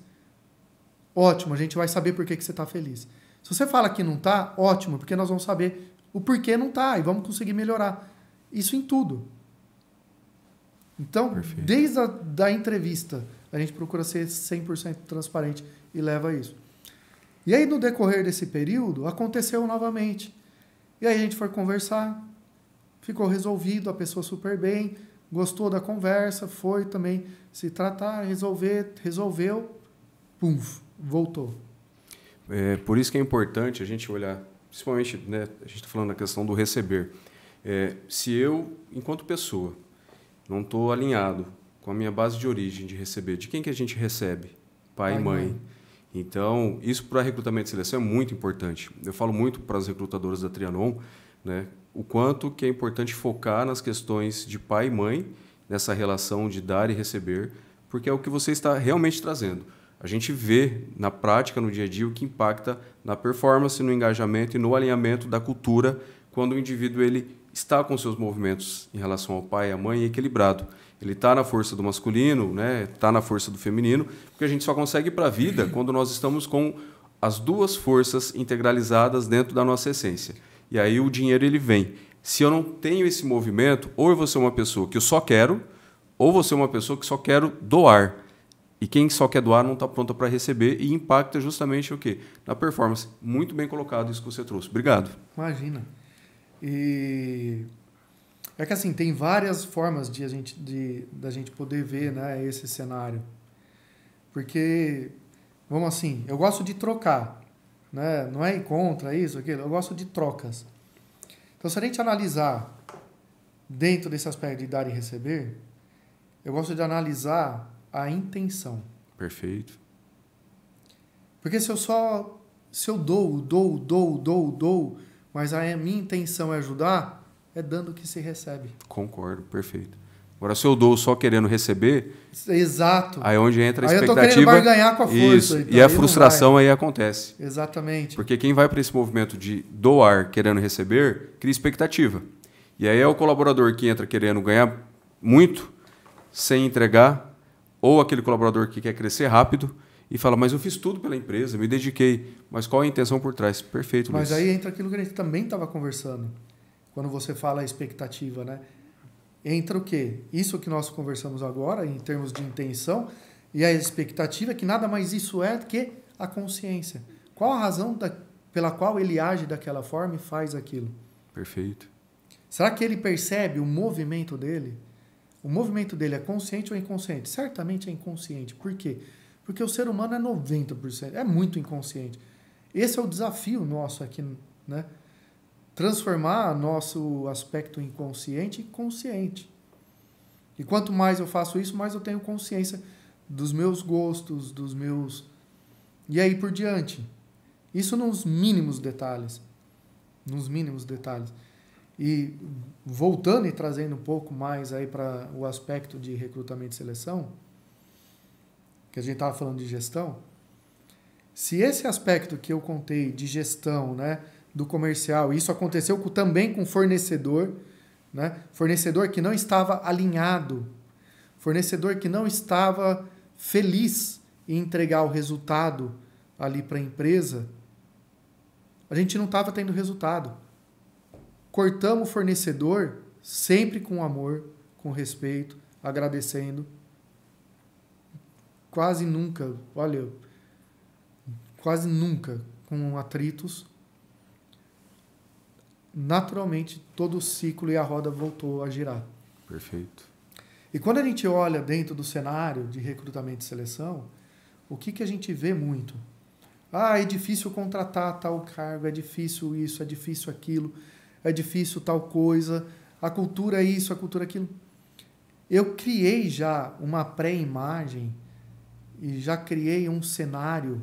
ótimo, a gente vai saber por que você está feliz. Se você fala que não está, ótimo, porque nós vamos saber o porquê não está e vamos conseguir melhorar. Isso em tudo. Então, perfeito. Desde a entrevista, a gente procura ser 100% transparente e leva isso. E aí, no decorrer desse período, aconteceu novamente. E aí a gente foi conversar, ficou resolvido, a pessoa super bem, gostou da conversa, foi também se tratar, resolveu, pum, voltou. Por isso que é importante a gente olhar, principalmente, né, a gente está falando da questão do receber. Se eu, enquanto pessoa, não estou alinhado com a minha base de origem de receber, de quem que a gente recebe? Pai e mãe. Então, isso para recrutamento e seleção é muito importante. Eu falo muito para as recrutadoras da Trianon, né, o quanto que é importante focar nas questões de pai e mãe, nessa relação de dar e receber, porque é o que você está realmente trazendo. A gente vê na prática, no dia a dia, o que impacta na performance, no engajamento e no alinhamento da cultura quando o indivíduo ele está com seus movimentos em relação ao pai e à mãe equilibrado. Ele está na força do masculino, né? Está na força do feminino, porque a gente só consegue ir para a vida quando nós estamos com as duas forças integralizadas dentro da nossa essência. E aí o dinheiro ele vem. Se eu não tenho esse movimento, ou eu vou ser uma pessoa que eu só quero, ou vou ser uma pessoa que só quero doar. E quem só quer doar não está pronta para receber e impacta justamente o quê? Na performance. Muito bem colocado isso que você trouxe. Obrigado. Imagina. E é que assim, tem várias formas da gente poder ver, né, esse cenário. Porque, vamos assim, eu gosto de trocar. Né? Não é ir contra isso, aquilo. Eu gosto de trocas. Então, se a gente analisar dentro desse aspecto de dar e receber, eu gosto de analisar a intenção. Perfeito. Porque se eu dou, mas a minha intenção é ajudar, é dando que se recebe. Concordo, perfeito. Agora, se eu dou só querendo receber... Exato. Aí é onde entra a expectativa... Aí eu tô querendo barganhar com a força. Isso, então, e a frustração aí acontece. Exatamente. Porque quem vai para esse movimento de doar querendo receber, cria expectativa. E aí é o colaborador que entra querendo ganhar muito, sem entregar, ou aquele colaborador que quer crescer rápido e fala, mas eu fiz tudo pela empresa, me dediquei. Mas qual é a intenção por trás? Perfeito, Luiz. Mas aí entra aquilo que a gente também estava conversando. Quando você fala a expectativa, né? Entra o quê? Isso que nós conversamos agora, em termos de intenção, e a expectativa, que nada mais isso é do que a consciência. Qual a razão pela qual ele age daquela forma e faz aquilo? Perfeito. Será que ele percebe o movimento dele? O movimento dele é consciente ou inconsciente? Certamente é inconsciente. Por quê? Porque o ser humano é 90%, é muito inconsciente. Esse é o desafio nosso aqui, né? Transformar nosso aspecto inconsciente em consciente. E quanto mais eu faço isso, mais eu tenho consciência dos meus gostos, dos meus... E aí por diante. Isso nos mínimos detalhes. Nos mínimos detalhes. E voltando e trazendo um pouco mais aí para o aspecto de recrutamento e seleção, que a gente estava falando de gestão, se esse aspecto que eu contei de gestão, né, do comercial, isso aconteceu também com fornecedor, né, fornecedor que não estava alinhado, fornecedor que não estava feliz em entregar o resultado ali para a empresa, a gente não estava tendo resultado. Cortamos o fornecedor sempre com amor, com respeito, agradecendo. Quase nunca com atritos. Naturalmente, todo o ciclo e a roda voltou a girar. Perfeito. E quando a gente olha dentro do cenário de recrutamento e seleção, o que a gente vê muito? É difícil contratar tal cargo, é difícil isso, é difícil aquilo, é difícil tal coisa, a cultura é isso, a cultura é aquilo. Eu criei já uma pré-imagem e já criei um cenário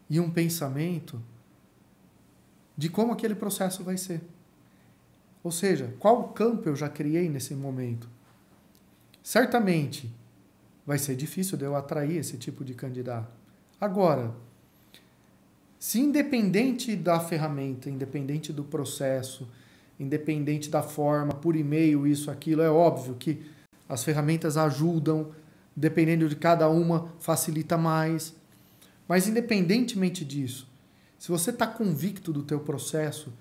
e um pensamento de como aquele processo vai ser. Ou seja, qual campo eu já criei nesse momento? Certamente vai ser difícil de eu atrair esse tipo de candidato. Agora, se independente da ferramenta, independente do processo, independente da forma, por e-mail, isso, aquilo, é óbvio que as ferramentas ajudam, dependendo de cada uma, facilita mais. Mas independentemente disso, se você está convicto do teu processo,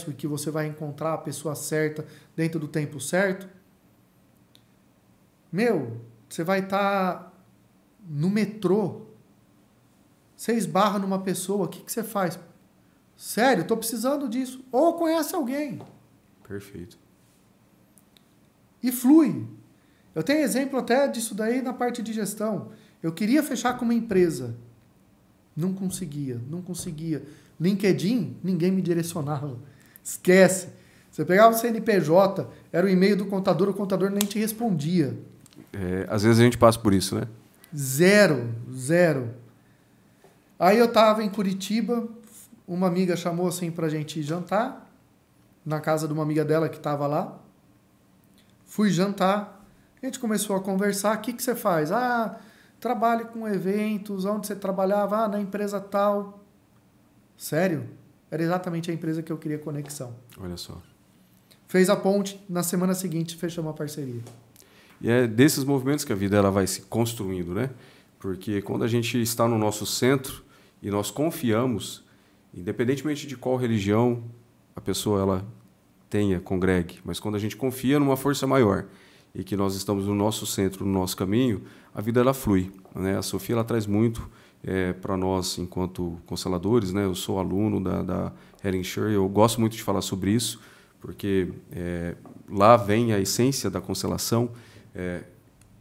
e que você vai encontrar a pessoa certa dentro do tempo certo, você vai estar no metrô, você esbarra numa pessoa, o que você faz? Sério, estou precisando disso. Ou conhece alguém. Perfeito. E flui. Eu tenho exemplo até disso daí na parte de gestão. Eu queria fechar com uma empresa. Não conseguia. LinkedIn, ninguém me direcionava. Esquece. Você pegava o CNPJ, era o e-mail do contador, o contador nem te respondia. Às vezes a gente passa por isso, né? Zero. Aí eu estava em Curitiba, uma amiga chamou assim pra gente jantar, na casa de uma amiga dela que estava lá. Fui jantar, a gente começou a conversar, o que você faz? Trabalho com eventos, onde você trabalhava? Na empresa tal. Sério? Era exatamente a empresa que eu queria conexão. Olha só. Fez a ponte, na semana seguinte fechamos a parceria. E é desses movimentos que a vida ela vai se construindo, né? Porque quando a gente está no nosso centro e nós confiamos, independentemente de qual religião a pessoa ela tenha, congregue, mas quando a gente confia numa força maior e que nós estamos no nosso centro, no nosso caminho, a vida ela flui, né? A Sofia ela traz muito para nós enquanto consteladores, né? Eu sou aluno da Helen Scher, eu gosto muito de falar sobre isso, porque lá vem a essência da constelação,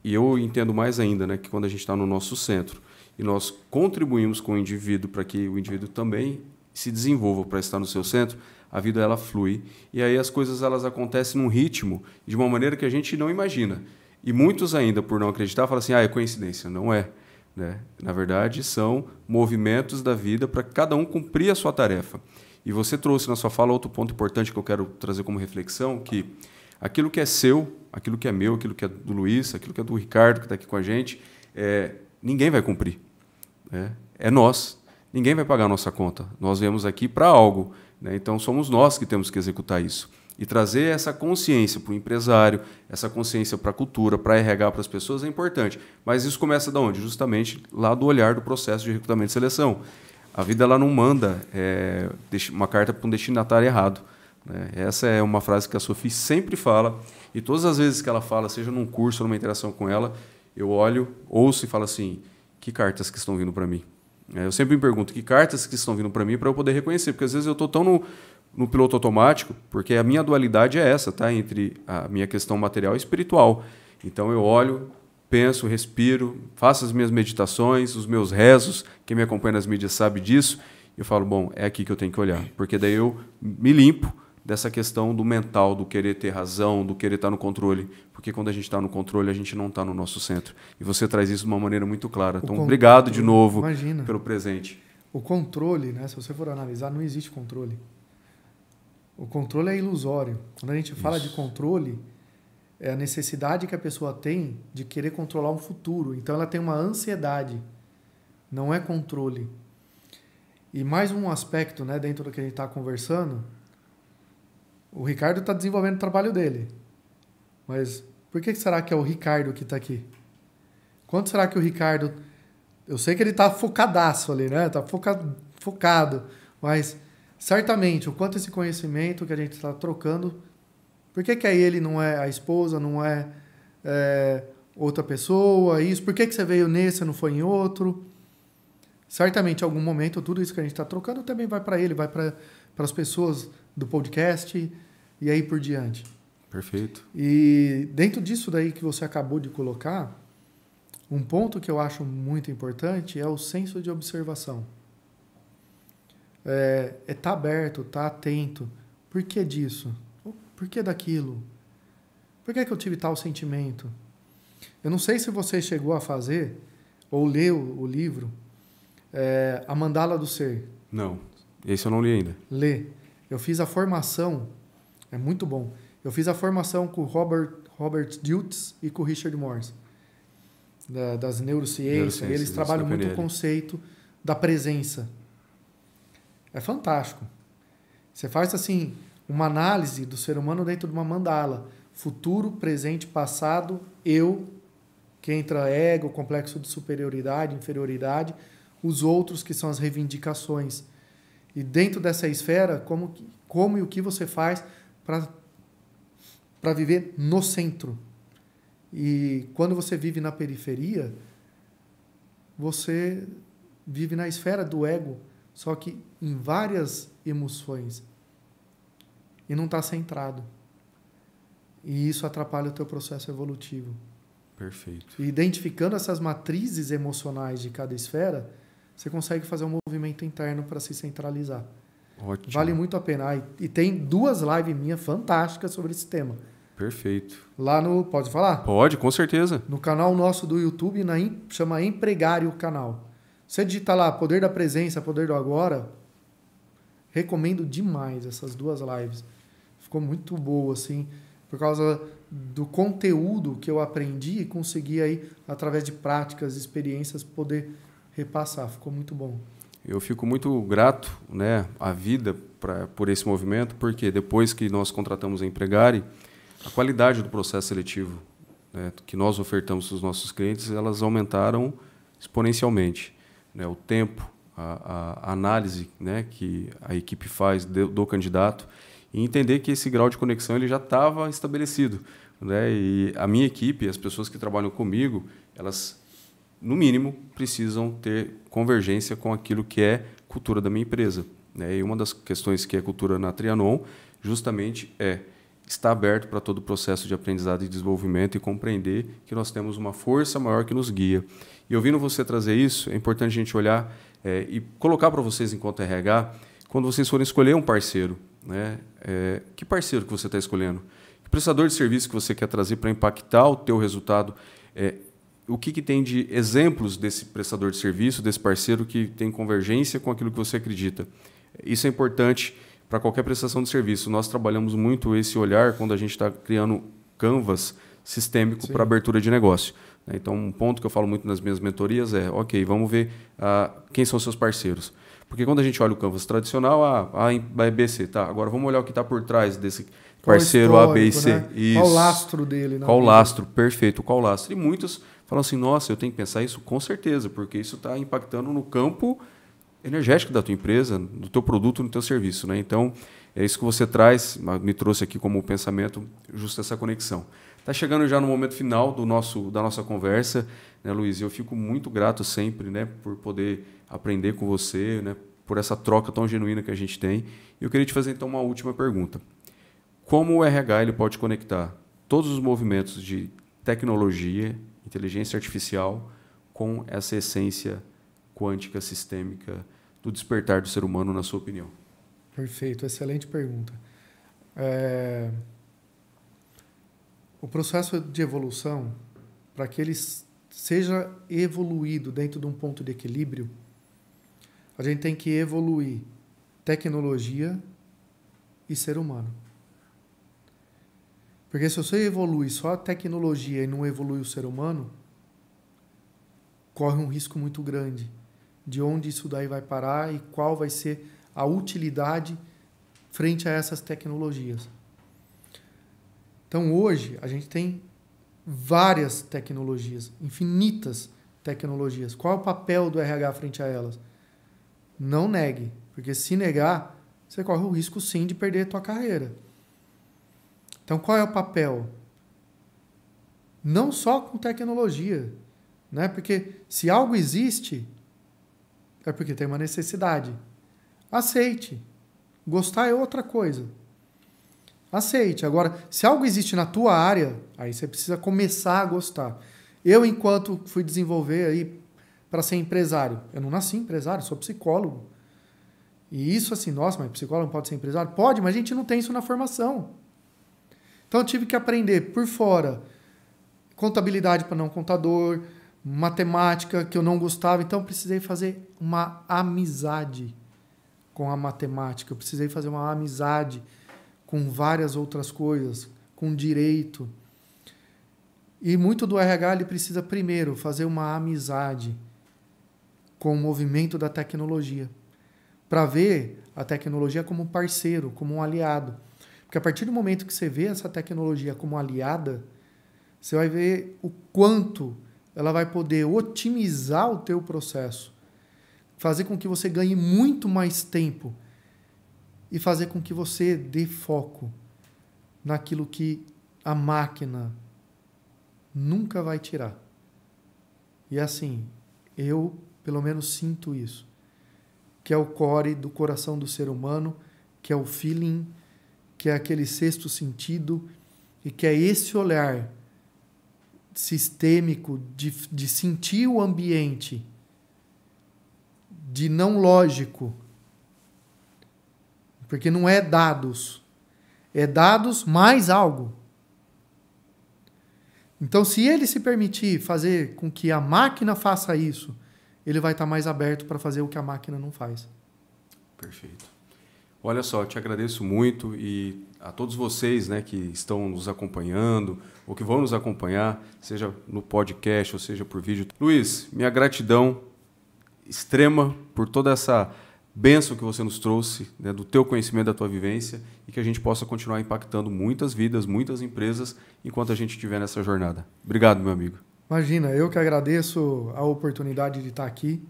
e eu entendo mais ainda, né, que quando a gente está no nosso centro e nós contribuímos com o indivíduo para que o indivíduo também se desenvolva para estar no seu centro, a vida ela flui e aí as coisas elas acontecem num ritmo de uma maneira que a gente não imagina. E muitos ainda, por não acreditar, falam assim, é coincidência. Não é, né? Na verdade, são movimentos da vida para cada um cumprir a sua tarefa. E você trouxe na sua fala outro ponto importante que eu quero trazer como reflexão, que aquilo que é seu, aquilo que é meu, aquilo que é do Luiz, aquilo que é do Ricardo, que está aqui com a gente, ninguém vai cumprir. É nós. Ninguém vai pagar a nossa conta. Nós viemos aqui para algo, né? Então, somos nós que temos que executar isso. E trazer essa consciência para o empresário, essa consciência para a cultura, para RH, para as pessoas, é importante. Mas isso começa de onde? Justamente lá do olhar do processo de recrutamento e seleção. A vida ela não manda uma carta para um destinatário errado. Essa é uma frase que a Sofia sempre fala, e todas as vezes que ela fala, seja num curso ou numa interação com ela, eu olho, ouço e falo assim, que cartas que estão vindo para mim? Eu sempre me pergunto, que cartas que estão vindo para mim para eu poder reconhecer, porque às vezes eu estou tão no piloto automático, porque a minha dualidade é essa, tá? Entre a minha questão material e espiritual. Então eu olho, penso, respiro, faço as minhas meditações, os meus rezos, quem me acompanha nas mídias sabe disso, e eu falo, bom, é aqui que eu tenho que olhar, porque daí eu me limpo dessa questão do mental, do querer ter razão, do querer estar no controle, porque quando a gente está no controle, a gente não está no nosso centro. E você traz isso de uma maneira muito clara. Então, obrigado de novo pelo presente. O controle, né, se você for analisar, não existe controle. O controle é ilusório. Quando a gente fala de controle, é a necessidade que a pessoa tem de querer controlar um futuro. Então, ela tem uma ansiedade. Não é controle. E mais um aspecto, né, dentro do que a gente está conversando, o Ricardo está desenvolvendo o trabalho dele. Mas por que será que é o Ricardo que está aqui? Quanto será que o Ricardo... Eu sei que ele está focadaço ali, né? Está focado. Mas, certamente, o quanto esse conhecimento que a gente está trocando... Por que aí ele não é a esposa, não é, outra pessoa? Isso? Por que você veio nesse e não foi em outro? Certamente, em algum momento, tudo isso que a gente está trocando também vai para ele, vai para as pessoas do podcast e aí por diante. Perfeito. E dentro disso daí que você acabou de colocar, um ponto que eu acho muito importante é o senso de observação. É estar aberto, estar atento. Por que disso? Por que daquilo? Por que eu tive tal sentimento? Eu não sei se você chegou a fazer ou leu o livro A Mandala do Ser. Não, esse eu não li ainda. Lê. Eu fiz a formação, é muito bom. Eu fiz a formação com o Robert Dilts e com o Richard Morse, das neurociências. Eles trabalham muito o conceito da presença. É fantástico. Você faz assim uma análise do ser humano dentro de uma mandala. Futuro, presente, passado, eu, que entra ego, complexo de superioridade, inferioridade, os outros que são as reivindicações. E dentro dessa esfera, como e o que você faz para viver no centro. E quando você vive na periferia, você vive na esfera do ego, só que em várias emoções. E não está centrado. E isso atrapalha o teu processo evolutivo. Perfeito. E identificando essas matrizes emocionais de cada esfera, você consegue fazer um movimento interno para se centralizar. Ótimo. Vale muito a pena. E tem 2 lives minhas fantásticas sobre esse tema. Perfeito. Lá no... Pode falar? Pode, com certeza. No canal nosso do YouTube, chama Empregário o canal. Você digita lá, Poder da Presença, Poder do Agora, recomendo demais essas 2 lives. Ficou muito boa, assim, por causa do conteúdo que eu aprendi e consegui aí, através de práticas, experiências, poder repassar. Ficou muito bom. Eu fico muito grato, né, à vida por esse movimento, porque depois que nós contratamos a Empregare, a qualidade do processo seletivo, né, que nós ofertamos para os nossos clientes, elas aumentaram exponencialmente. Né, o tempo, a análise, né, que a equipe faz do candidato e entender que esse grau de conexão ele já estava estabelecido. Né, e a minha equipe, as pessoas que trabalham comigo, elas, no mínimo, precisam ter convergência com aquilo que é cultura da minha empresa. Né, e uma das questões que é cultura na Trianon, justamente está aberto para todo o processo de aprendizado e desenvolvimento e compreender que nós temos uma força maior que nos guia. E ouvindo você trazer isso, é importante a gente olhar e colocar para vocês, enquanto RH, quando vocês forem escolher um parceiro, né, que parceiro que você está escolhendo? Que prestador de serviço que você quer trazer para impactar o teu resultado? O que tem de exemplos desse prestador de serviço, desse parceiro que tem convergência com aquilo que você acredita? Isso é importante para qualquer prestação de serviço. Nós trabalhamos muito esse olhar quando a gente está criando canvas sistêmico para abertura de negócio. Então, um ponto que eu falo muito nas minhas mentorias é, ok, vamos ver quem são os seus parceiros. Porque quando a gente olha o canvas tradicional, A, B, C, tá, agora vamos olhar o que está por trás desse parceiro A, B e C. Né? Isso. Qual o lastro dele? Qual o lastro, perfeito, qual o lastro. E muitos falam assim, nossa, eu tenho que pensar isso com certeza, porque isso está impactando no campo energético da tua empresa, do teu produto, no teu serviço. Né? Então, é isso que você traz, me trouxe aqui como pensamento, justo essa conexão. Está chegando já no momento final da nossa conversa, né, Luiz? Eu fico muito grato sempre, né, por poder aprender com você, né, por essa troca tão genuína que a gente tem. E eu queria te fazer, então, uma última pergunta. Como o RH ele pode conectar todos os movimentos de tecnologia inteligência artificial com essa essência quântica sistêmica do despertar do ser humano, na sua opinião? Perfeito, excelente pergunta. O processo de evolução, para que ele seja evoluído dentro de um ponto de equilíbrio, a gente tem que evoluir tecnologia e ser humano. Porque se você evolui só a tecnologia e não evolui o ser humano, corre um risco muito grande de onde isso daí vai parar e qual vai ser a utilidade frente a essas tecnologias. Então, hoje, a gente tem várias tecnologias, infinitas tecnologias. Qual é o papel do RH frente a elas? Não negue, porque se negar, você corre o risco, sim, de perder a tua carreira. Então, qual é o papel? Não só com tecnologia, né? Porque se algo existe, é porque tem uma necessidade. Aceite. Gostar é outra coisa. Aceite. Agora, se algo existe na tua área, aí você precisa começar a gostar. Eu, enquanto fui desenvolver aí para ser empresário, eu não nasci empresário, sou psicólogo. E isso assim, nossa, mas psicólogo não pode ser empresário? Pode, mas a gente não tem isso na formação. Então eu tive que aprender por fora contabilidade para não contador, matemática que eu não gostava, então eu precisei fazer uma amizade com a matemática, eu precisei fazer uma amizade com várias outras coisas, com direito. E muito do RH ele precisa primeiro fazer uma amizade com o movimento da tecnologia, para ver a tecnologia como um parceiro, como um aliado. Porque a partir do momento que você vê essa tecnologia como aliada, você vai ver o quanto ela vai poder otimizar o teu processo, fazer com que você ganhe muito mais tempo e fazer com que você dê foco naquilo que a máquina nunca vai tirar. E assim, eu pelo menos sinto isso, que é o core do coração do ser humano, que é o feeling, que é aquele sexto sentido, e que é esse olhar sistêmico de sentir o ambiente, de não lógico, porque não é dados, é dados mais algo. Então, se ele se permitir fazer com que a máquina faça isso, ele vai estar mais aberto para fazer o que a máquina não faz. Perfeito. Olha só, eu te agradeço muito e a todos vocês, né, que estão nos acompanhando ou que vão nos acompanhar, seja no podcast ou seja por vídeo. Luiz, minha gratidão extrema por toda essa bênção que você nos trouxe, né, do teu conhecimento, da tua vivência, e que a gente possa continuar impactando muitas vidas, muitas empresas, enquanto a gente estiver nessa jornada. Obrigado, meu amigo. Imagina, eu que agradeço a oportunidade de estar aqui,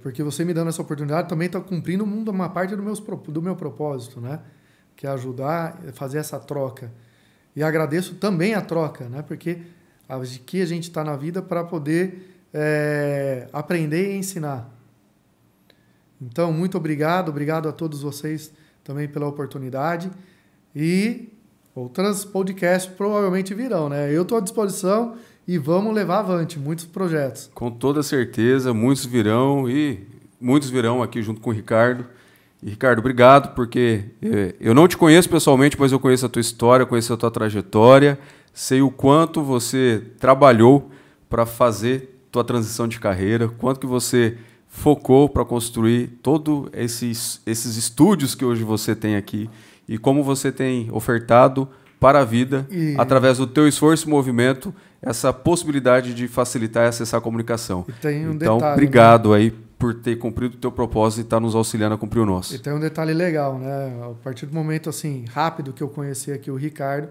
porque você me dando essa oportunidade também está cumprindo uma parte do meu propósito, né? Que é ajudar, fazer essa troca. E agradeço também a troca, né? Porque aqui a gente está na vida para poder aprender e ensinar. Então, muito obrigado a todos vocês também pela oportunidade. E outros podcasts provavelmente virão, né? Eu estou à disposição e vamos levar avante muitos projetos. Com toda certeza, muitos virão e muitos virão aqui junto com o Ricardo. E, Ricardo, obrigado, porque eu não te conheço pessoalmente, mas eu conheço a tua história, conheço a tua trajetória, sei o quanto você trabalhou para fazer tua transição de carreira, quanto que você focou para construir todos esses estúdios que hoje você tem aqui e como você tem ofertado para a vida, através do teu esforço e movimento, essa possibilidade de facilitar e acessar a comunicação. Então, detalhe, obrigado, né, aí por ter cumprido o teu propósito e estar nos auxiliando a cumprir o nosso. E tem um detalhe legal, né? A partir do momento assim rápido que eu conheci aqui o Ricardo,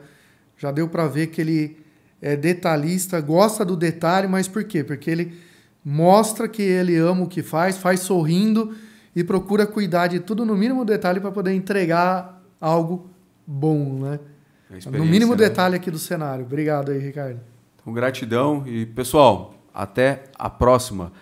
já deu para ver que ele é detalhista, gosta do detalhe, mas por quê? Porque ele mostra que ele ama o que faz sorrindo e procura cuidar de tudo no mínimo detalhe para poder entregar algo bom, né? No mínimo detalhe aqui do cenário. Obrigado aí, Ricardo. Então, gratidão e, pessoal, até a próxima.